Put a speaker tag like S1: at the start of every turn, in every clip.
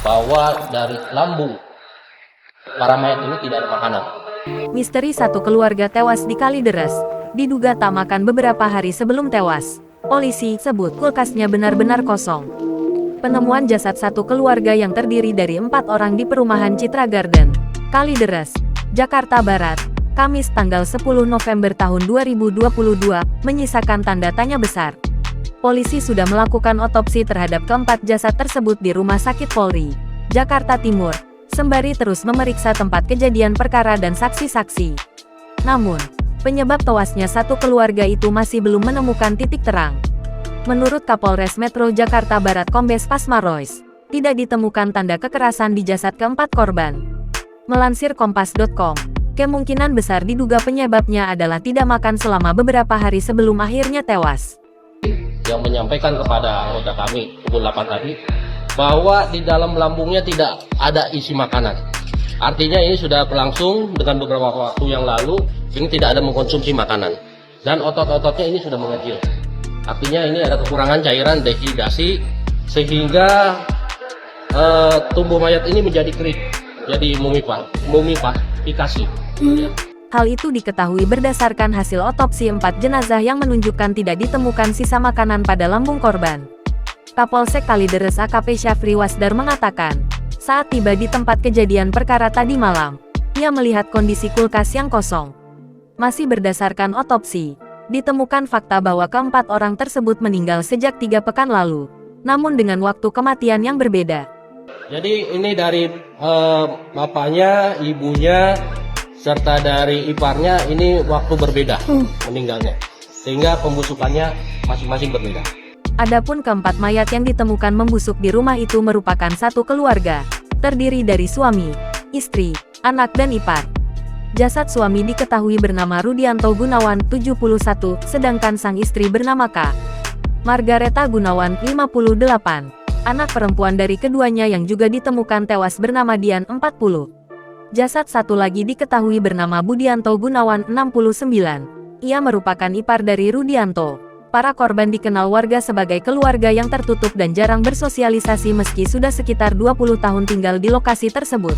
S1: bahwa dari lambung para mayat ini tidak ada makanan.
S2: Misteri satu keluarga tewas di Kalideres, diduga tak makan beberapa hari sebelum tewas. Polisi sebut kulkasnya benar-benar kosong. Penemuan jasad satu keluarga yang terdiri dari 4 orang di perumahan Citra Garden, Kalideres, Jakarta Barat, Kamis tanggal 10 November tahun 2022, menyisakan tanda tanya besar. Polisi sudah melakukan otopsi terhadap keempat jasad tersebut di Rumah Sakit Polri, Jakarta Timur, sembari terus memeriksa tempat kejadian perkara dan saksi-saksi. Namun, penyebab tewasnya satu keluarga itu masih belum menemukan titik terang. Menurut Kapolres Metro Jakarta Barat Kombes Pasmarois, tidak ditemukan tanda kekerasan di jasad keempat korban. Melansir Kompas.com, kemungkinan besar diduga penyebabnya adalah tidak makan selama beberapa hari sebelum akhirnya tewas.
S1: Yang menyampaikan kepada anggota kami pukul 8 tadi, bahwa di dalam lambungnya tidak ada isi makanan. Artinya ini sudah berlangsung dengan beberapa waktu yang lalu, ini tidak ada mengkonsumsi makanan. Dan otot-ototnya ini sudah mengecil. Artinya ini ada kekurangan cairan, dehidrasi, sehingga tubuh mayat ini menjadi kering, jadi mumifikasi.
S2: Hal itu diketahui berdasarkan hasil otopsi 4 jenazah yang menunjukkan tidak ditemukan sisa makanan pada lambung korban. Kapolsek Kalideres AKP Syafri Wasdar mengatakan, saat tiba di tempat kejadian perkara tadi malam, ia melihat kondisi kulkas yang kosong. Masih berdasarkan otopsi, ditemukan fakta bahwa keempat orang tersebut meninggal sejak 3 pekan lalu, namun dengan waktu kematian yang berbeda.
S1: Jadi ini dari bapaknya, ibunya, serta dari iparnya ini waktu berbeda meninggalnya, sehingga pembusukannya masing-masing berbeda.
S2: Adapun keempat mayat yang ditemukan membusuk di rumah itu merupakan satu keluarga, terdiri dari suami, istri, anak dan ipar. Jasad suami diketahui bernama Rudianto Gunawan, 71, sedangkan sang istri bernama K. Margareta Gunawan, 58. Anak perempuan dari keduanya yang juga ditemukan tewas bernama Dian, 40. Jasad satu lagi diketahui bernama Budianto Gunawan, 69. Ia merupakan ipar dari Rudianto. Para korban dikenal warga sebagai keluarga yang tertutup dan jarang bersosialisasi meski sudah sekitar 20 tahun tinggal di lokasi tersebut.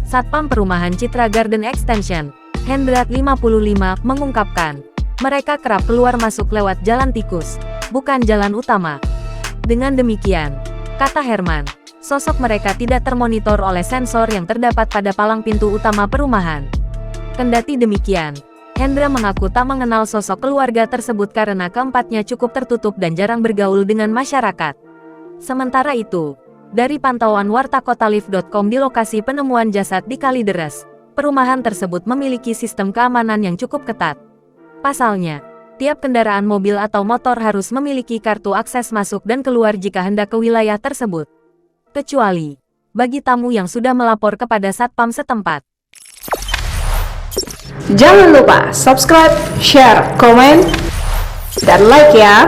S2: Satpam Perumahan Citra Garden Extension, Hendrat 55, mengungkapkan, mereka kerap keluar masuk lewat jalan tikus, bukan jalan utama. Dengan demikian, kata Herman, sosok mereka tidak termonitor oleh sensor yang terdapat pada palang pintu utama perumahan. Kendati demikian, Hendra mengaku tak mengenal sosok keluarga tersebut karena keempatnya cukup tertutup dan jarang bergaul dengan masyarakat. Sementara itu, dari pantauan wartakotalif.com di lokasi penemuan jasad di Kalideres, perumahan tersebut memiliki sistem keamanan yang cukup ketat. Pasalnya, tiap kendaraan mobil atau motor harus memiliki kartu akses masuk dan keluar jika hendak ke wilayah tersebut. Kecuali bagi tamu yang sudah melapor kepada satpam setempat.
S3: Jangan lupa subscribe, share, komen, dan like ya!